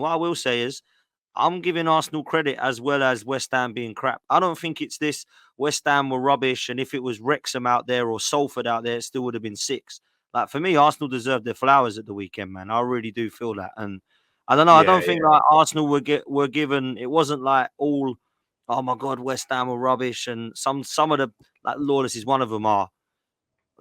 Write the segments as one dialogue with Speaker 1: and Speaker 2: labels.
Speaker 1: what I will say is, I'm giving Arsenal credit as well as West Ham being crap. I don't think it's this West Ham were rubbish, and if it was Wrexham out there or Salford out there, it still would have been 6. Like, for me, Arsenal deserved their flowers at the weekend, man. I really do feel that. And I don't know. I don't think like Arsenal were given. It wasn't like all, oh my God, West Ham were rubbish, and some of the, like Lawless is one of them, are.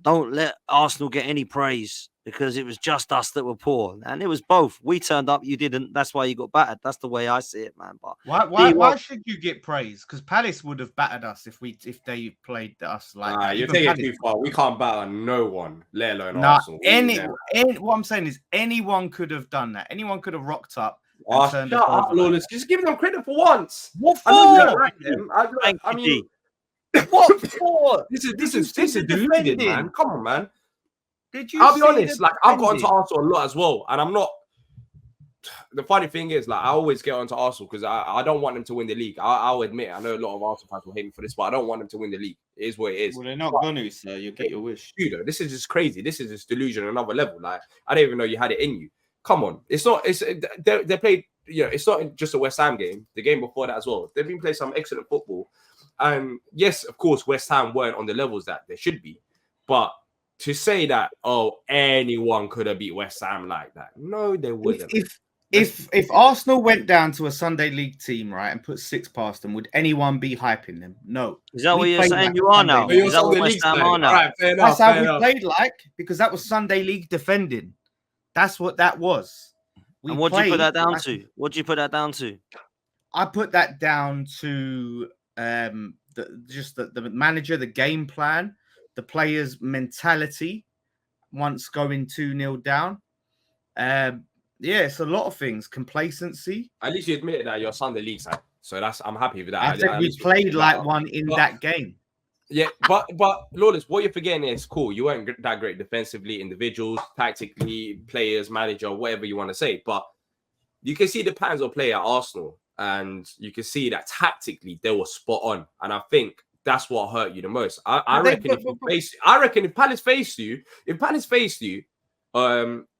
Speaker 1: Don't let Arsenal get any praise because it was just us that were poor. And it was both. We turned up, you didn't. That's why you got battered. That's the way I see it, man. But
Speaker 2: why should you get praise? Because Palace would have battered us if they played us like that.
Speaker 3: You're taking it too far. We can't batter no one, let alone Arsenal.
Speaker 2: What I'm saying is anyone could have done that. Anyone could have rocked up.
Speaker 3: Shut up, Lawless. Just give them credit for once.
Speaker 2: What for?
Speaker 3: I mean, what for? This is deluded, man. Come on, man. I'll be honest. Like, I've got onto Arsenal a lot as well, and I'm not. The funny thing is, like, I always get onto Arsenal because I don't want them to win the league. I'll admit, I know a lot of Arsenal fans will hate me for this, but I don't want them to win the league. It is what it is.
Speaker 2: Well, they're not going to, so you'll get your wish.
Speaker 3: Dude, this is just crazy. This is just delusion on another level. Like, I didn't even know you had it in you. Come on, it's not. They played. It's not just a West Ham game. The game before that as well. They've been playing some excellent football. And yes, of course, West Ham weren't on the levels that they should be. But to say that, anyone could have beat West Ham like that, no, they wouldn't.
Speaker 2: If Arsenal went down to a Sunday League team, right, and put 6 past them, would anyone be hyping them? No.
Speaker 1: Is that what you're saying you are now? Is that what West Ham are now?
Speaker 3: Right, fair enough,
Speaker 2: that's how we played like, because that was Sunday League defending. That's what that was.
Speaker 1: And what do you put that down to? What do you put that down to?
Speaker 2: I put that down to the manager, the game plan, the players' mentality once going 2-0 down. It's a lot of things. Complacency.
Speaker 3: At least you admitted that you're Sunday League side, so I'm happy with that.
Speaker 2: I think we played like one in that game.
Speaker 3: Yeah, but Lawless, what you're forgetting is cool. You weren't that great defensively, individuals, tactically, players, manager, whatever you want to say. But you can see the patterns of play at Arsenal, and you can see that tactically they were spot on. And I think that's what hurt you the most. I reckon if Palace faced you,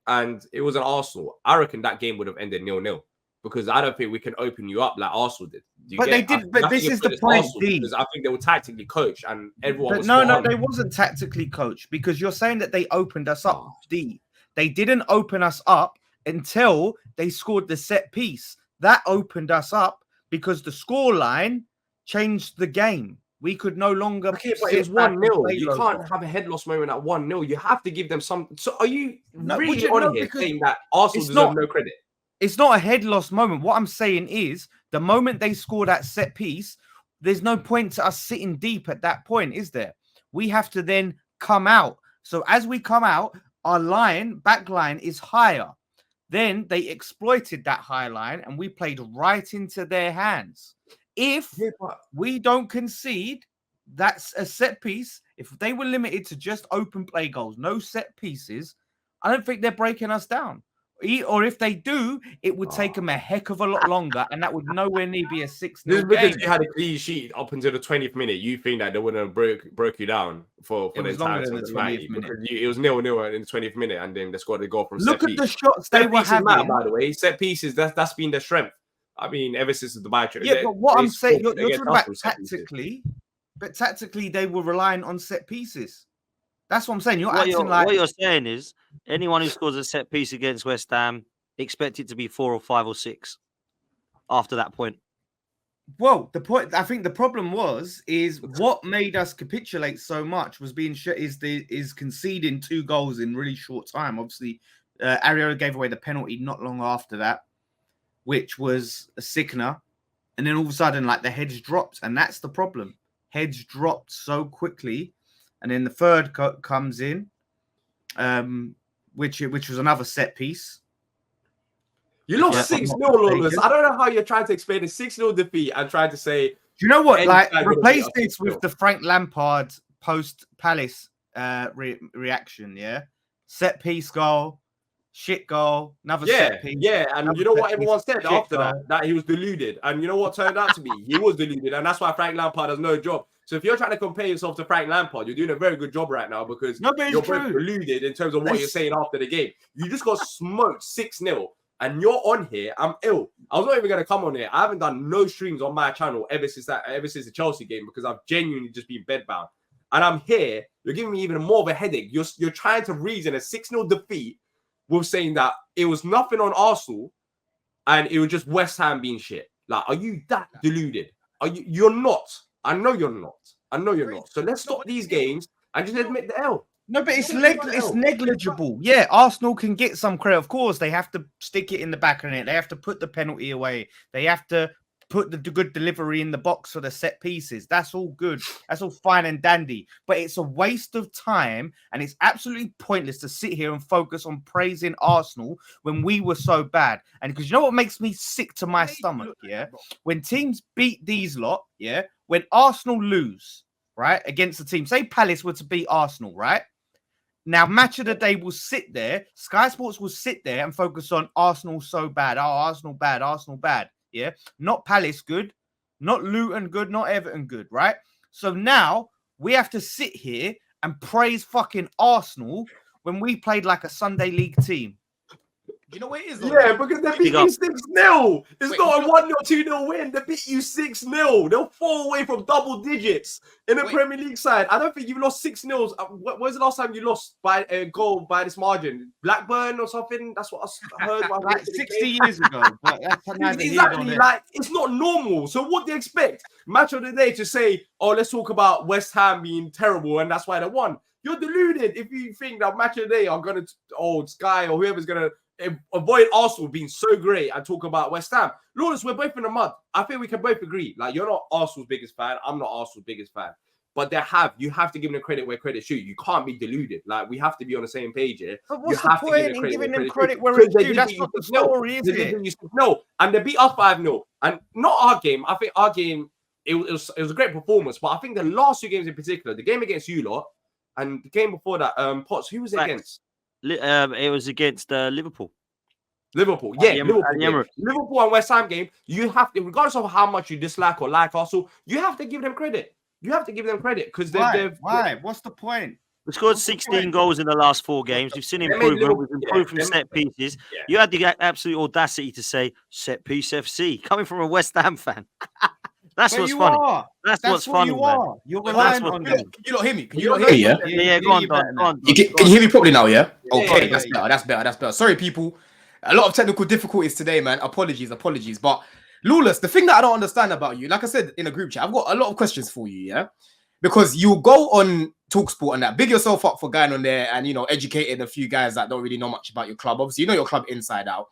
Speaker 3: and it was an Arsenal, I reckon that game would have ended 0-0. Because I don't think we can open you up like Arsenal did.
Speaker 2: But this is the point, D.
Speaker 3: Because I think they were tactically coached and everyone was
Speaker 2: they wasn't tactically coached because you're saying that they opened us up, D. They didn't open us up until they scored the set piece. That opened us up because the scoreline changed the game. We could no longer.
Speaker 3: Okay, but it was 1-0. You can't have a head loss moment at 1-0. You have to give them some. So are you really on here saying that Arsenal deserve no credit?
Speaker 2: It's not a head loss moment. What I'm saying is the moment they score that set piece, there's no point to us sitting deep at that point, is there? We have to then come out. So as we come out, our back line is higher. Then they exploited that high line and we played right into their hands. If we don't concede, that's a set piece. If they were limited to just open play goals, no set pieces, I don't think they're breaking us down. Or if they do, it would take them a heck of a lot longer, and that would nowhere near be a 6-0 game.
Speaker 3: Because you had a clean sheet up until the 20th minute, you think that they wouldn't have broke you down for the entire 20th minute. It was 0-0 in the 20th minute, and then they scored a goal from
Speaker 2: set piece. Look at the shots they were having.
Speaker 3: By the way, set pieces, that's been their strength. I mean, ever since the Dubai trip.
Speaker 2: Yeah, but what I'm saying, you're talking about tactically, but tactically they were relying on set pieces. That's what I'm saying. What
Speaker 1: you're saying is anyone who scores a set piece against West Ham, expect it to be 4 or 5 or 6 after that point.
Speaker 2: Well, I think the problem is what made us capitulate so much was is conceding 2 goals in really short time. Obviously, Areola gave away the penalty not long after that, which was a sickener. And then all of a sudden, like, the heads dropped, and that's the problem. Heads dropped so quickly. And then the third comes in, which was another set piece.
Speaker 3: You lost 6-0, Lawless. I don't know how you're trying to explain a 6-0 defeat and trying to say.
Speaker 2: Do you know what? Like, replace this with the Frank Lampard post Palace reaction. Yeah, set piece goal, shit goal, another set piece.
Speaker 3: Yeah, and you know what everyone said after that he was deluded, and you know what turned out to be he was deluded, and that's why Frank Lampard has no job. So if you're trying to compare yourself to Frank Lampard, you're doing a very good job right now because you're both deluded in terms of what you're saying after the game. You just got smoked 6-0 and you're on here, I'm ill. I was not even gonna come on here. I haven't done no streams on my channel ever since the Chelsea game because I've genuinely just been bedbound. And I'm here. You're giving me even more of a headache. You're trying to reason a 6-0 defeat with saying that it was nothing on Arsenal and it was just West Ham being shit. Like, are you that deluded? You're not. I know you're not. I know you're not. So let's stop these games and just admit the L.
Speaker 2: No, but it's negligible. Yeah, Arsenal can get some credit. Of course, they have to stick it in the back of it. They have to put the penalty away. They have to put the good delivery in the box for the set pieces. That's all good. That's all fine and dandy. But it's a waste of time, and it's absolutely pointless to sit here and focus on praising Arsenal when we were so bad. And because you know what makes me sick to my stomach, yeah? When teams beat these lot, yeah? When Arsenal lose, right, against the team, say Palace were to beat Arsenal, right? Now, Match of the Day will sit there. Sky Sports will sit there and focus on Arsenal so bad. Oh, Arsenal bad. Arsenal bad. Yeah. Not Palace good. Not Luton good. Not Everton good. Right. So now we have to sit here and praise fucking Arsenal when we played like a Sunday League team.
Speaker 4: You know what it is?
Speaker 3: Yeah, because they beat you 6-0. It's not a 1-0, 2-0 win. They beat you 6-0. They'll fall away from double digits in the Premier League side. I don't think you've lost 6-0. When was the last time you lost by a goal by this margin? Blackburn or something? That's what I heard.
Speaker 2: Like 60 years ago. But that's
Speaker 3: exactly. Like, it's not normal. So what do you expect? Match of the Day to say, oh, let's talk about West Ham being terrible and that's why they won. You're deluded if you think that Match of the Day are going to, Sky or whoever's going to avoid Arsenal being so great and talk about West Ham. Lawless, we're both in the mud. I think we can both agree. Like, you're not Arsenal's biggest fan. I'm not Arsenal's biggest fan. But you have to give them credit where credit's due. You can't be deluded. Like, we have to be on the same page here.
Speaker 2: But what's the point in giving them credit where it's due? That's not the story, is it?
Speaker 3: No, and they beat us 5-0. And not our game. I think our game, it was a great performance. But I think the last two games in particular, the game against you lot and the game before that, Potts, who was it against?
Speaker 1: It was against Liverpool.
Speaker 3: Liverpool and West Ham game. You have to, regardless of how much you dislike or like Arsenal, you have to give them credit. You have to give them credit because
Speaker 2: why? What's the point?
Speaker 1: We scored 16 goals in the last 4 games. We've seen improvement. We've improved from set pieces.
Speaker 3: Yeah.
Speaker 1: You had the absolute audacity to say set piece FC coming from a West Ham fan. That's what's funny. That's what's funny.
Speaker 2: You're relying on them.
Speaker 4: Can you not hear me? Can you not hear me?
Speaker 1: Yeah, go on.
Speaker 4: Can you hear me properly now? Yeah. Okay, that's better. Sorry, people. A lot of technical difficulties today, man. Apologies. But Lawless, the thing that I don't understand about you, like I said in a group chat, I've got a lot of questions for you, yeah? Because you go on TalkSport and that, big yourself up for going on there and, educating a few guys that don't really know much about your club. Obviously, you know your club inside out.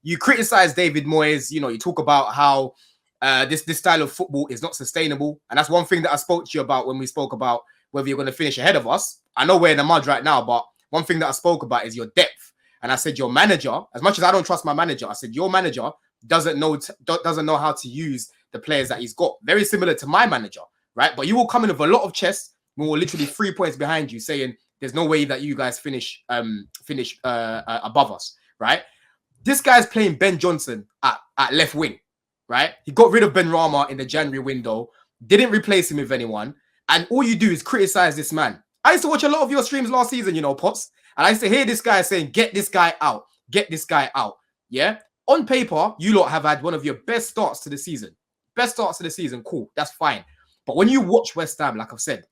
Speaker 4: You criticize David Moyes, you talk about how this style of football is not sustainable. And that's one thing that I spoke to you about when we spoke about whether you're going to finish ahead of us. I know we're in the mud right now, but one thing that I spoke about is your depth. And I said, your manager, as much as I don't trust my manager, I said, your manager doesn't know how to use the players that he's got. Very similar to my manager, right? But you will come in with a lot of chess. We will literally 3 points behind you saying there's no way that you guys finish above us, right? This guy's playing Ben Johnson at left wing, right? He got rid of Ben Rama in the January window, didn't replace him with anyone. And all you do is criticize this man. I used to watch a lot of your streams last season, Pops. And I used to hear this guy saying, get this guy out. Get this guy out. Yeah? On paper, you lot have had one of your best starts to the season. Cool. That's fine. But when you watch West Ham, like I've said,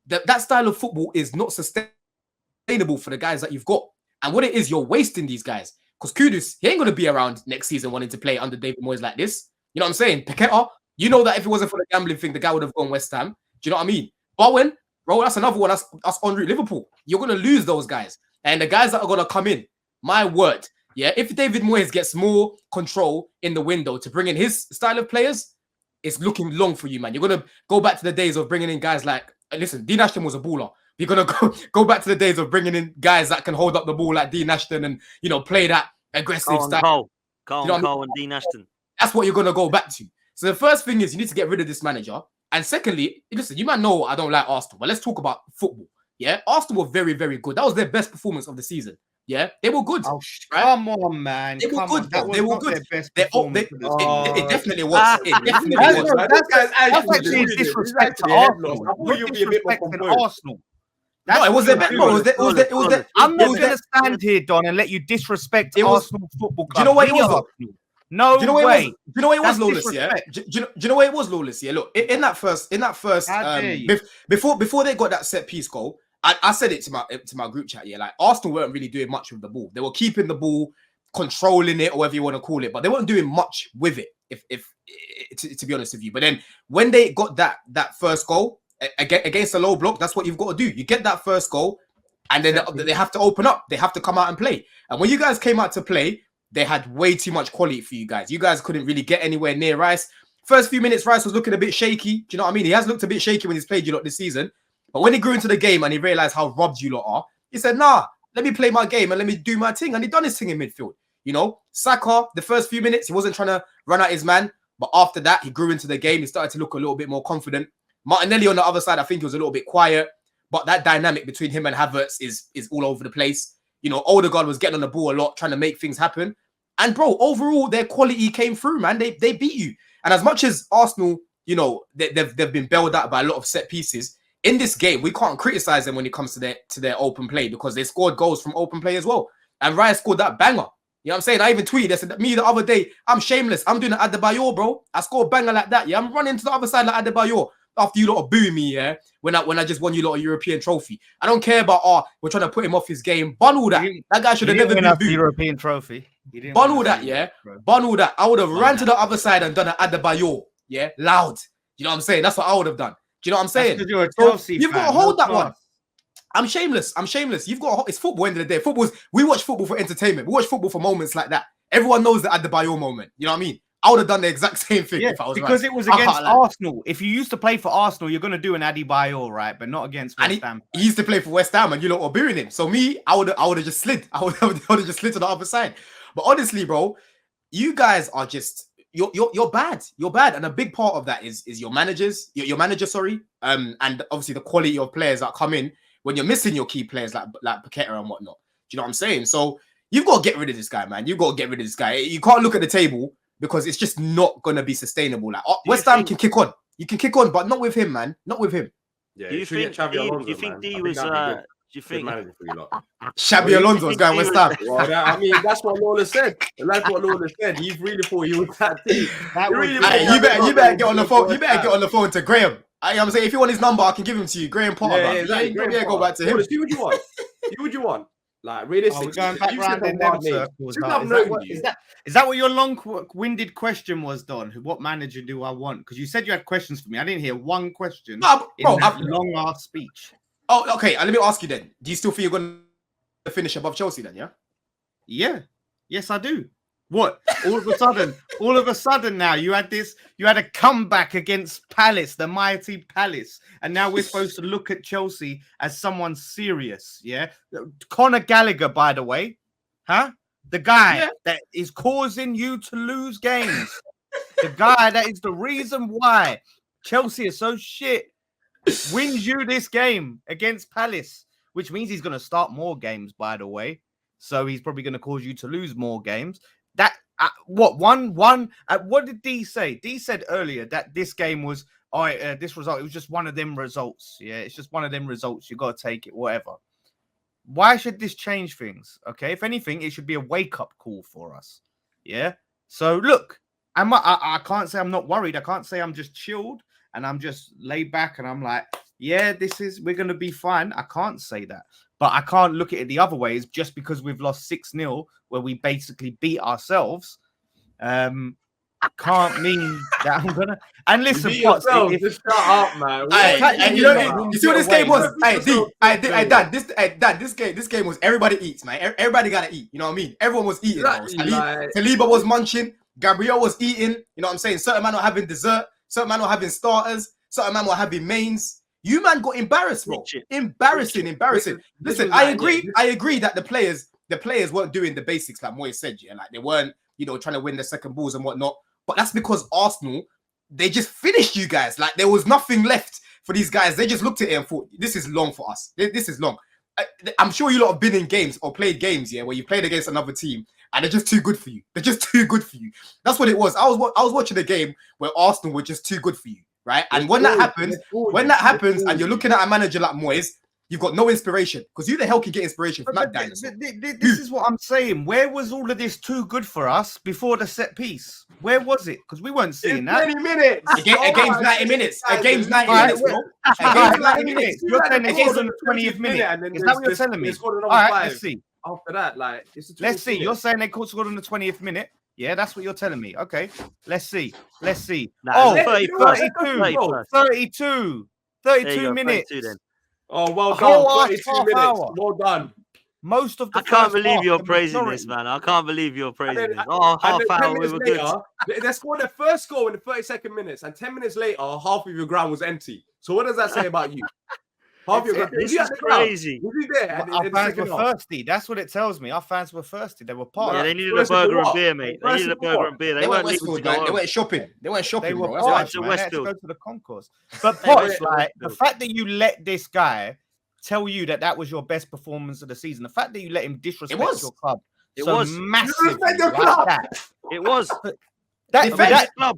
Speaker 4: that style of football is not sustainable for the guys that you've got. And what it is, you're wasting these guys. Because Kudus, he ain't going to be around next season wanting to play under David Moyes like this. You know what I'm saying? Paqueta, you know that if it wasn't for the gambling thing, the guy would have gone West Ham. Do you know what I mean? Bowen, bro, that's another one. That's en route Liverpool. You're going to lose those guys. And the guys that are going to come in, my word, yeah, if David Moyes gets more control in the window to bring in his style of players, it's looking long for you, man. You're going to go back to the days of bringing in guys like, listen, Dean Ashton was a baller. You're going to go back to the days of bringing in guys that can hold up the ball like Dean Ashton and, play that aggressive style.
Speaker 1: Cole and Dean Ashton.
Speaker 4: That's what you're going to go back to. So the first thing is you need to get rid of this manager. And secondly, listen, you might know I don't like Arsenal, but let's talk about football. Yeah, Arsenal were very, very good. That was their best performance of the season. Yeah, they were good.
Speaker 2: Oh, right? Come on, man.
Speaker 4: They were good. They were good.
Speaker 2: It
Speaker 4: definitely was. It definitely was.
Speaker 2: That's actually a disrespect to Arsenal. You're disrespecting Arsenal.
Speaker 4: No, it was their best. Bro, it was their.
Speaker 2: I'm not going to stand here, Don, and let you disrespect Arsenal Football Club.
Speaker 4: Do you know what it was?
Speaker 2: No way.
Speaker 4: Do you know what it was, Lawless? Yeah. Do you know what it was, Lawless? Yeah. Look, in that first, before they got that set piece goal, I said it to my group chat. Yeah, like Arsenal weren't really doing much with the ball. They were keeping the ball, controlling it, or whatever you want to call it, but they weren't doing much with it. If to be honest with you, but then when they got that first goal against a low block, that's what you've got to do. You get that first goal, and then they have to open up. They have to come out and play. And when you guys came out to play, they had way too much quality for you guys. You guys couldn't really get anywhere near Rice. First few minutes, Rice was looking a bit shaky. Do you know what I mean? He has looked a bit shaky when he's played you lot this season. But when he grew into the game and he realized how robbed you lot are, he said, nah, let me play my game and let me do my thing. And he done his thing in midfield. You know, Saka, the first few minutes, he wasn't trying to run at his man. But after that, he grew into the game. He started to look a little bit more confident. Martinelli on the other side, I think he was a little bit quiet. But that dynamic between him and Havertz is all over the place. You know, Odegaard was getting on the ball a lot, trying to make things happen. And bro, overall, their quality came through, man. They beat you. And as much as Arsenal, you know, they've been bailed out by a lot of set pieces, in this game, we can't criticize them when it comes to their open play because they scored goals from open play as well. And Raya scored that banger. You know what I'm saying? I even tweeted, I said, me the other day, I'm shameless. I'm doing an Adebayor, bro. I scored a banger like that. Yeah, I'm running to the other side like Adebayor after you lot are booing me, yeah, when I just won you lot a European trophy. I don't care about, we're trying to put him off his game. Bun all that. That guy should have never been booed.
Speaker 2: European trophy.
Speaker 4: Bun all that, yeah. Bun all that. I would have ran to the other side and done an Adebayor, yeah, loud. You know what I'm saying? That's what I would have done. Do you know what I'm saying?
Speaker 2: You're a Chelsea
Speaker 4: you've got to hold that one. I'm shameless. You've got it's football. End of the day, we watch football for entertainment. We watch football for moments like that. Everyone knows the Adebayor moment. You know what I mean? I would have done the exact same thing if I was
Speaker 2: because
Speaker 4: right.
Speaker 2: It was against Arsenal. If you used to play for Arsenal, you're going to do an Adebayor, right? But not against West Ham.
Speaker 4: He used to play for West Ham, and you lot were booing him. So me, I would have just slid. I would have just slid to the other side. But honestly, bro, you guys are just you're bad. You're bad, and a big part of that is your managers, your manager, sorry, and obviously the quality of players that come in when you're missing your key players like Paqueta and whatnot. Do you know what I'm saying? So you've got to get rid of this guy, man. You've got to get rid of this guy. You can't look at the table because it's just not going to be sustainable. Like West Ham can kick on. You can kick on, but not with him, man. Not with him.
Speaker 3: Yeah,
Speaker 1: do you think D was? Do you think
Speaker 4: Xabi Alonso is going West Ham?
Speaker 3: Well, I mean, that's what Lawless said. That's what Lawless said. He really thought he was that thing.
Speaker 4: You better get on the phone. You better get on the phone to Graham. I'm saying if you want his number, I can give him to you. Graham Potter.
Speaker 3: Yeah, exactly.
Speaker 4: Go back to him.
Speaker 3: See what you want. See what you want. Like realistically,
Speaker 2: going back round in them circles. Is that what your long-winded question was, Don? What manager do I want? Because you said you had questions for me. I didn't hear one question in that long-ass speech.
Speaker 4: Oh, okay. Let me ask you then. Do you still feel you're going to finish above Chelsea then, yeah?
Speaker 2: Yeah. Yes, I do. What? All of a sudden now you had a comeback against Palace, the mighty Palace. And now we're supposed to look at Chelsea as someone serious. Yeah. Conor Gallagher, by the way. Huh? The guy that is causing you to lose games. The guy that is the reason why Chelsea is so shit wins you this game against Palace, which means he's going to start more games, by the way. So he's probably going to cause you to lose more games. That what did D say? D said earlier that this game was this result. It was just one of them results. Yeah, it's just one of them results. You got to take it, whatever. Why should this change things? Okay, if anything, it should be a wake up call for us. Yeah. So look, I can't say I'm not worried. I can't say I'm just chilled and I'm just laid back and I'm like, yeah, we're gonna be fine. I can't say that. But I can't look at it the other way. Is just because we've lost 6-0, where we basically beat ourselves, can't mean that I'm gonna. And listen,
Speaker 3: just shut up, man.
Speaker 4: And you see what this game was? This game was everybody eats, man. Everybody gotta eat. You know what I mean? Everyone was eating. Saliba was munching. Gabriel was eating. You know what I'm saying? Certain man were having dessert. Certain man were having starters. Certain man were having mains. You man got embarrassed, bro. Embarrassing. Listen, I agree that the players weren't doing the basics like Moyes said, yeah. Like they weren't, trying to win the second balls and whatnot. But that's because Arsenal, they just finished you guys. Like there was nothing left for these guys. They just looked at it and thought, this is long for us. This is long. I'm sure you lot have been in games or played games, yeah, where you played against another team and they're just too good for you. They're just too good for you. That's what it was. I was watching a game where Arsenal were just too good for you. Right, and when that happens, and you're looking at a manager like Moyes, You've got no inspiration because who the hell can get inspiration from that dinosaur?
Speaker 2: This is what I'm saying. Where was all of this too good for us before the set piece? Where was it? Because we weren't seeing that.
Speaker 3: 20 minutes.
Speaker 4: A game's 90 minutes. A game's 90
Speaker 2: Alright,
Speaker 4: minutes, bro. A
Speaker 2: All
Speaker 4: game's
Speaker 2: right,
Speaker 4: 90 minutes.
Speaker 2: You're saying they
Speaker 3: Against
Speaker 2: scored on the
Speaker 3: the
Speaker 2: 20th
Speaker 3: 20th
Speaker 2: minute.
Speaker 3: and then
Speaker 2: Is that what you're telling me?
Speaker 3: they scored
Speaker 2: All
Speaker 3: another
Speaker 2: right,
Speaker 3: 5
Speaker 2: let's see.
Speaker 3: after that. Like, it's the
Speaker 2: Let's see.
Speaker 3: 20th
Speaker 2: You're saying they scored on the 20th minute. Yeah, that's what you're telling me. Okay, let's see. Let's see.
Speaker 1: Nah,
Speaker 2: Oh,
Speaker 1: it's 31st.
Speaker 2: 32
Speaker 1: There you go,
Speaker 2: minutes.
Speaker 1: 32 then.
Speaker 3: Oh, well
Speaker 2: A whole
Speaker 3: done.
Speaker 2: half
Speaker 3: 32 minutes.
Speaker 2: hour.
Speaker 3: Well done.
Speaker 2: Most of the
Speaker 1: I can't
Speaker 2: first
Speaker 1: believe
Speaker 2: half,
Speaker 1: you're
Speaker 2: the
Speaker 1: praising
Speaker 2: majority.
Speaker 1: this, man. I can't believe you're praising
Speaker 3: then-
Speaker 1: this. Oh, half
Speaker 3: And then 10
Speaker 1: hour, we
Speaker 3: minutes
Speaker 1: were good.
Speaker 3: later, they scored their first goal in the 32nd minutes, and 10 minutes later, half of your ground was empty. So what does that say about you? Half your ground.
Speaker 1: This
Speaker 3: Was you
Speaker 1: is
Speaker 3: at the ground?
Speaker 1: crazy.
Speaker 3: Was you there?
Speaker 2: But
Speaker 3: in
Speaker 2: our
Speaker 3: the
Speaker 2: fans
Speaker 3: second
Speaker 2: were
Speaker 3: half?
Speaker 2: thirsty. That's what it tells me. Our fans were thirsty. They were part.
Speaker 1: Yeah,
Speaker 2: of
Speaker 1: they
Speaker 2: it.
Speaker 1: needed a
Speaker 3: First of
Speaker 1: burger and
Speaker 3: what?
Speaker 1: beer, mate. They
Speaker 3: First
Speaker 1: needed a
Speaker 3: of
Speaker 1: burger
Speaker 3: what?
Speaker 1: and beer.
Speaker 4: They
Speaker 1: They
Speaker 4: went
Speaker 1: weren't leaving to
Speaker 4: Westfield,
Speaker 1: go
Speaker 4: man. They
Speaker 1: home.
Speaker 4: went shopping. They went
Speaker 2: They
Speaker 4: shopping,
Speaker 2: were
Speaker 4: bro. That's
Speaker 1: They
Speaker 4: what
Speaker 1: went
Speaker 2: parched,
Speaker 1: to
Speaker 2: man. They had to
Speaker 1: Westfield.
Speaker 2: go to the concourse. But
Speaker 1: They
Speaker 2: Potts,
Speaker 1: went to
Speaker 2: like the
Speaker 1: Westfield.
Speaker 2: fact that you let this guy tell you that was your best performance of the season, the fact that you let him disrespect
Speaker 4: was.
Speaker 2: your club
Speaker 1: It
Speaker 2: so
Speaker 1: was.
Speaker 2: massively
Speaker 3: Disrespect your
Speaker 2: like
Speaker 3: club.
Speaker 2: that.
Speaker 1: It was.
Speaker 2: That,
Speaker 4: Defend
Speaker 2: that
Speaker 1: That club.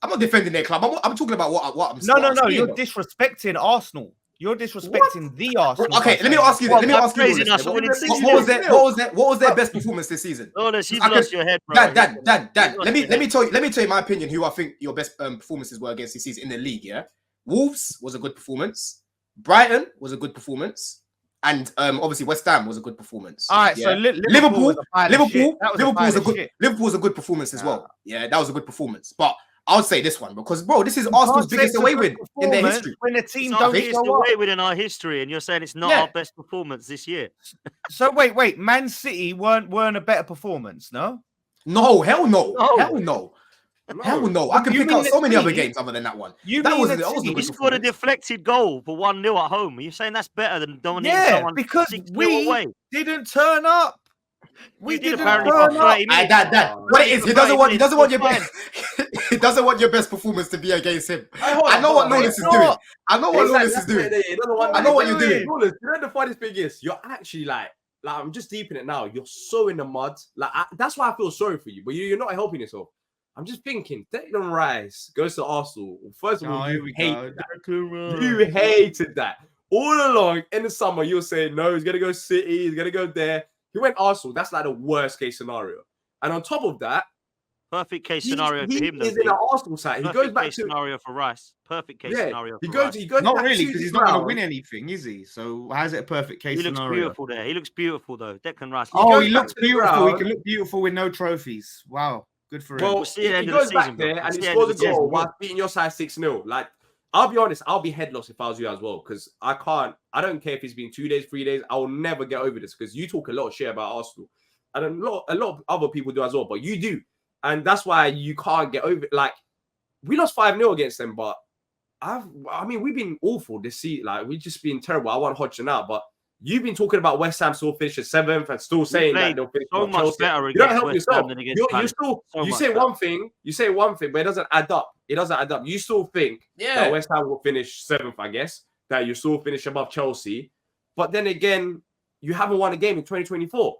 Speaker 4: I'm not defending their club. I'm talking about what I'm
Speaker 2: no,
Speaker 4: what
Speaker 2: no,
Speaker 4: I'm
Speaker 2: no.
Speaker 4: seeing,
Speaker 2: You're
Speaker 4: though.
Speaker 2: disrespecting Arsenal. You're disrespecting the Arsenal.
Speaker 4: Okay,
Speaker 2: by
Speaker 4: let me
Speaker 2: saying
Speaker 4: ask you.
Speaker 2: that.
Speaker 4: Let me
Speaker 1: Well,
Speaker 4: ask you.
Speaker 1: praising
Speaker 4: Lawless,
Speaker 1: us
Speaker 4: what-
Speaker 1: winning
Speaker 3: What-
Speaker 1: six
Speaker 3: what was
Speaker 1: games.
Speaker 3: that?
Speaker 4: what was their best performance this season?
Speaker 1: Lawless, you've
Speaker 4: I could-
Speaker 1: lost your head, bro.
Speaker 4: Dan.
Speaker 1: You've
Speaker 4: Let
Speaker 1: lost
Speaker 4: me
Speaker 1: your
Speaker 4: let me
Speaker 1: head.
Speaker 4: tell you my opinion. Who I think your best performances were against this season in the league. Yeah, Wolves was a good performance. Brighton was a good performance, and obviously West Ham was a good performance.
Speaker 2: All right,
Speaker 4: yeah?
Speaker 2: so Liverpool was a pile of shit. That was a pile of shit.
Speaker 4: Liverpool was a good performance as
Speaker 2: Nah.
Speaker 4: well. Yeah, that was a good performance. But I would say this one because bro, this is
Speaker 2: You
Speaker 4: Arsenal's
Speaker 2: can't say
Speaker 4: biggest
Speaker 2: it's a
Speaker 4: away
Speaker 2: good
Speaker 4: win in their
Speaker 2: performance
Speaker 4: history.
Speaker 2: when the
Speaker 1: It's
Speaker 2: team
Speaker 1: our
Speaker 2: don't
Speaker 1: biggest
Speaker 2: show up.
Speaker 1: away within our history, and you're saying it's not
Speaker 4: Yeah.
Speaker 1: our best performance this year.
Speaker 2: So wait, Man City weren't a better performance, no?
Speaker 4: No, hell no,
Speaker 1: No.
Speaker 4: hell no.
Speaker 3: No.
Speaker 4: Hell no. I can
Speaker 2: You
Speaker 4: pick
Speaker 2: mean
Speaker 4: out so
Speaker 2: the
Speaker 4: many other
Speaker 2: team?
Speaker 4: games other than that one.
Speaker 2: You
Speaker 4: That
Speaker 2: mean
Speaker 4: wasn't
Speaker 2: the
Speaker 4: that wasn't a
Speaker 2: team?
Speaker 1: We
Speaker 4: good
Speaker 1: scored a
Speaker 4: performance.
Speaker 1: deflected goal for 1-0 at home. You're saying that's better than dominating
Speaker 2: Yeah,
Speaker 1: someone
Speaker 2: because
Speaker 1: 6-0
Speaker 2: we
Speaker 1: away.
Speaker 2: didn't turn up. We
Speaker 1: You did
Speaker 2: didn't
Speaker 1: apparently
Speaker 2: turn
Speaker 1: for
Speaker 2: up.
Speaker 1: 30 minutes.
Speaker 4: Dad, what it is, he doesn't want your
Speaker 1: Fine.
Speaker 4: best. He doesn't want your best performance to be against him.
Speaker 3: Hey, hold
Speaker 4: I
Speaker 3: on,
Speaker 4: know
Speaker 3: hold
Speaker 4: what
Speaker 3: on,
Speaker 4: Lawless
Speaker 3: wait.
Speaker 4: is doing.
Speaker 2: not.
Speaker 4: I know what Lawless is doing. I know what you're doing.
Speaker 3: Lawless, you know the funniest thing is, you're actually like I'm just deep in it now. You're so in the mud. That's why I feel sorry for you, but you're not helping yourself. I'm just thinking, Declan Rice goes to Arsenal. First of all,
Speaker 2: Oh,
Speaker 3: you
Speaker 2: here we
Speaker 3: hated
Speaker 2: go.
Speaker 3: that. You hated that. All along in the summer, you were saying, no, he's going to go City, he's going to go there. He went Arsenal. That's like the worst case scenario. And on top of that,
Speaker 1: Perfect case
Speaker 3: he
Speaker 1: scenario for him, though.
Speaker 3: is in an Arsenal side. He
Speaker 1: Perfect
Speaker 3: goes back
Speaker 1: case
Speaker 3: to
Speaker 1: scenario for Rice. Perfect case scenario
Speaker 3: he
Speaker 1: for
Speaker 3: goes.
Speaker 1: Rice.
Speaker 3: He goes
Speaker 2: Not
Speaker 3: back
Speaker 2: really,
Speaker 3: to
Speaker 2: because
Speaker 3: the
Speaker 2: he's not going to
Speaker 3: ground.
Speaker 2: win anything, is he? So how's it a perfect case
Speaker 1: He looks
Speaker 2: scenario?
Speaker 1: beautiful there. He looks beautiful, though. Declan Rice.
Speaker 2: Oh,
Speaker 3: goes
Speaker 2: he
Speaker 3: back
Speaker 2: looks
Speaker 3: to the
Speaker 2: beautiful. He
Speaker 3: ground.
Speaker 2: can look beautiful with no trophies. Wow, good for him.
Speaker 3: Well,
Speaker 1: We'll see at the
Speaker 3: he
Speaker 1: end of the
Speaker 3: goes back
Speaker 1: season, bro.
Speaker 3: there
Speaker 1: We'll
Speaker 3: and he
Speaker 1: see at the
Speaker 3: scores
Speaker 1: end
Speaker 3: a
Speaker 1: of the season.
Speaker 3: goal while beating your side 6-0. Like, I'll be honest, I'll be headless if I was you as well, because I don't care if it's been 2 days, 3 days. I will never get over this because you talk a lot of shit about Arsenal, and a lot of other people do as well, but you do, and that's why you can't get over it. Like, we lost 5-0 against them, but I mean, we've been awful this season. Like, we've just been terrible. I want Hodgson out, but you've been talking about West Ham still finishing 7th and still saying that
Speaker 1: played
Speaker 3: they'll finish
Speaker 1: so
Speaker 3: above
Speaker 1: much
Speaker 3: Chelsea.
Speaker 1: better
Speaker 3: You don't
Speaker 1: against
Speaker 3: help
Speaker 1: West
Speaker 3: yourself.
Speaker 1: Ham than against
Speaker 3: You
Speaker 1: Palace.
Speaker 3: still
Speaker 1: So
Speaker 3: you
Speaker 1: much
Speaker 3: say
Speaker 1: better.
Speaker 3: one thing, but it doesn't add up. It doesn't add up. You still think that West Ham will finish 7th, I guess, that you still finish above Chelsea. But then again, you haven't won a game in 2024.